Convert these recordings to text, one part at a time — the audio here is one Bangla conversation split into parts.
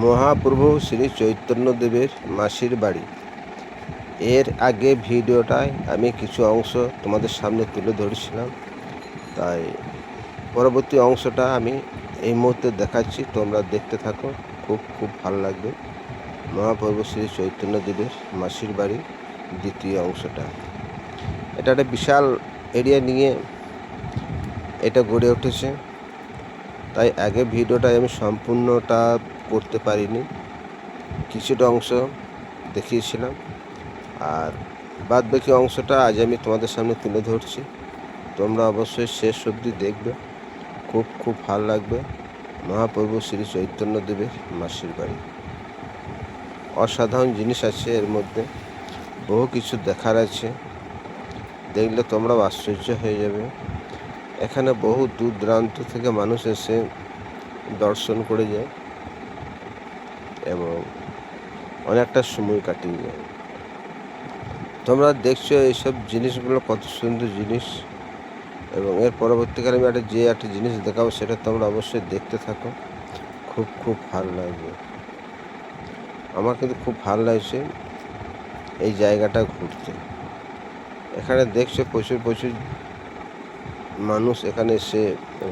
মহাপ্রভু শ্রী চৈতন্যদেবের মাসির বাড়ি। এর আগে ভিডিওটায় আমি কিছু অংশ তোমাদের সামনে তুলে ধরেছিলাম, তাই পরবর্তী অংশটা আমি এই মুহূর্তে দেখাচ্ছি। তোমরা দেখতে থাকো, খুব ভালো লাগবে। মহাপ্রভু শ্রী চৈতন্যদেবের মাসির বাড়ি দ্বিতীয় অংশটা। এটা একটা বিশাল এরিয়া নিয়ে এটা গড়ে উঠেছে, তাই আগে ভিডিওটায় আমি সম্পূর্ণটা করতে পারিনি, কিছুটা অংশ দেখিয়েছিলাম, আর বাদ বাকি অংশটা আজ আমি তোমাদের সামনে তুলে ধরছি। তোমরা অবশ্যই শেষ অবধি দেখবে, খুব ভালো লাগবে। মহাপ্রভু শ্রী চৈতন্যদেবের মাসির বাড়ি, অসাধারণ জিনিস আছে এর মধ্যে, বহু কিছু দেখার আছে, দেখলে তোমরাও আশ্চর্য হয়ে যাবে। এখানে বহু দূর দূরান্ত থেকে মানুষ এসে দর্শন করে যায় এবং অনেকটা সময় কাটিয়ে যায়। তোমরা দেখছো এইসব জিনিসগুলো কত সুন্দর জিনিস, এবং এর পরবর্তীকালে আমি একটা জিনিস দেখাবো, সেটা তোমরা অবশ্যই দেখতে থাকো। খুব ভালো লাগবে। আমার কিন্তু খুব ভালো লাগছে এই জায়গাটা ঘুরতে। এখানে দেখছো প্রচুর মানুষ এখানে এসে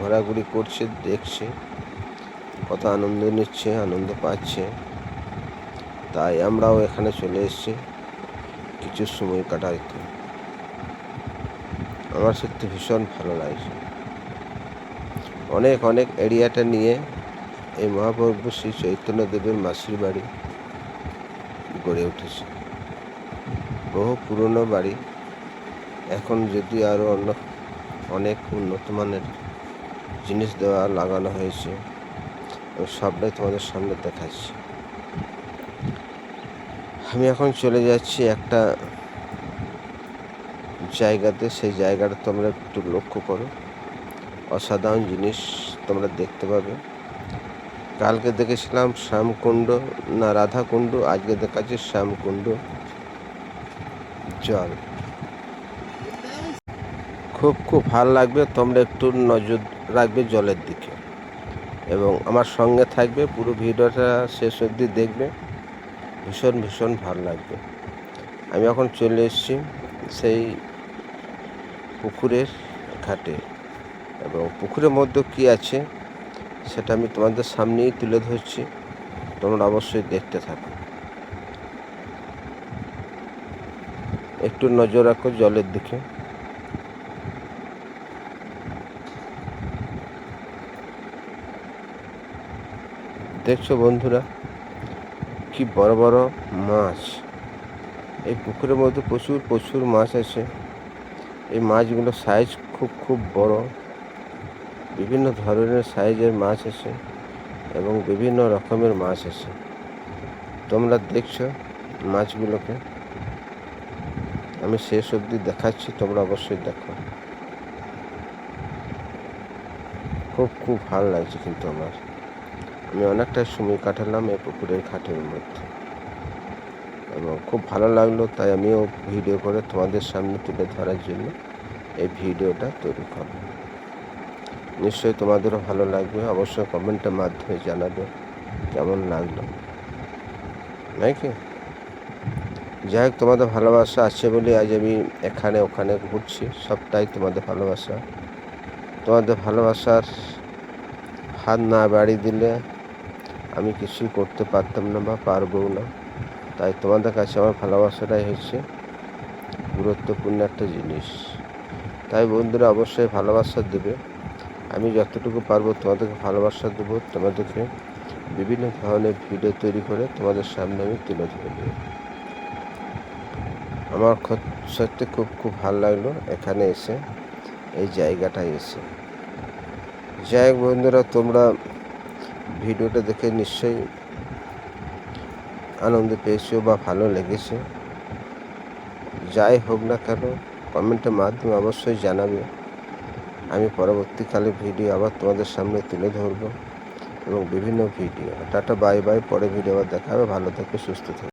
ঘোরাঘুরি করছে, দেখছে, কত আনন্দ নিচ্ছে, আনন্দ পাচ্ছে। তাই আমরাও এখানে চলে এসেছি কিছু সময় কাটাইতে। আমার সত্যি ভীষণ ভালো লাগছে। অনেক এরিয়াটা নিয়ে এই মহাপ্রভু শ্রী চৈতন্যদেবের মাসির বাড়ি গড়ে উঠেছে। বহু পুরনো বাড়ি, এখন যদি আরও অনেক উন্নত মানের জিনিস দেওয়া লাগানো হয়েছে, সবটাই তোমাদের সামনে দেখাচ্ছি। আমি এখন চলে যাচ্ছি একটা জায়গাতে, সেই জায়গাটা তোমরা একটু লক্ষ্য করো, অসাধারণ জিনিস তোমরা দেখতে পাবে। কালকে দেখেছিলাম শ্যামকুণ্ড না রাধাকুণ্ড, আজকে দেখাচ্ছি শ্যামকুণ্ড জল। খুব ভালো লাগবে, তোমরা একটু নজর রাখবে জলের দিকে এবং আমার সঙ্গে থাকবে, পুরো ভিডিওটা শেষ অবধি দেখবে। ভীষণ ভালো লাগবে। আমি এখন চলে এসেছি সেই পুকুরের ঘাটে, এবং পুকুরের মধ্যে কি আছে সেটা আমি তোমাদের সামনেই তুলে ধরছি। তোমরা অবশ্যই দেখতে থাকো, একটু নজর রাখো জলের দিকে। দেখছো বন্ধুরা, কি বড় মাছ। এই পুকুরের মধ্যে প্রচুর মাছ আছে। এই মাছগুলো সাইজ খুব বড়, বিভিন্ন ধরনের সাইজের মাছ আছে এবং বিভিন্ন রকমের মাছ আছে। তোমরা দেখছো মাছগুলোকে, আমি শেষ অবধি দেখাচ্ছি, তোমরা অবশ্যই দেখো। খুব ভালো লাগছে কিন্তু আমি অনেকটা সময় কাটালাম এই পুকুরের ঘাটের মধ্যে, এবং খুব ভালো লাগলো, তাই আমিও ভিডিও করে তোমাদের সামনে তুলে ধরার জন্য এই ভিডিওটা তৈরি করলাম। নিশ্চয়ই তোমাদেরও ভালো লাগবে, অবশ্যই কমেন্টের মাধ্যমে জানাবে কেমন লাগলো, নাকি? যাই হোক, তোমাদের ভালোবাসা আছে বলে আজ আমি এখানে ওখানে ঘুরছি, সবটাই তোমাদের ভালোবাসা। তোমাদের ভালোবাসার হাত না বাড়িয়ে দিলে আমি কিছুই করতে পারতাম না বা পারবও না। তাই তোমাদের কাছে আমার ভালোবাসাটাই হচ্ছে গুরুত্বপূর্ণ একটা জিনিস। তাই বন্ধুরা অবশ্যই ভালোবাসা দেবে। আমি যতটুকু পারবো তোমাদেরকে ভালোবাসা দেবো, তোমাদেরকে বিভিন্ন ধরনের ভিডিও তৈরি করে তোমাদের সামনে আমি তুলে ধরবো। আমার সত্যি খুব ভালো লাগলো এখানে এসে, এই জায়গাটায় এসে। যাই হোক বন্ধুরা, তোমরা ভিডিওটা দেখে নিশ্চয়ই আনন্দ পেয়েছো বা ভালো লেগেছে। যাই হোক না কেন, কমেন্টের মাধ্যমে অবশ্যই জানাবে। আমি পরবর্তীকালে ভিডিও আবার তোমাদের সামনে তুলে ধরবো, এবং বিভিন্ন ভিডিও। টাটা বাই, পরে ভিডিও আবার দেখা হবে। ভালো থেকো, সুস্থ থেকো।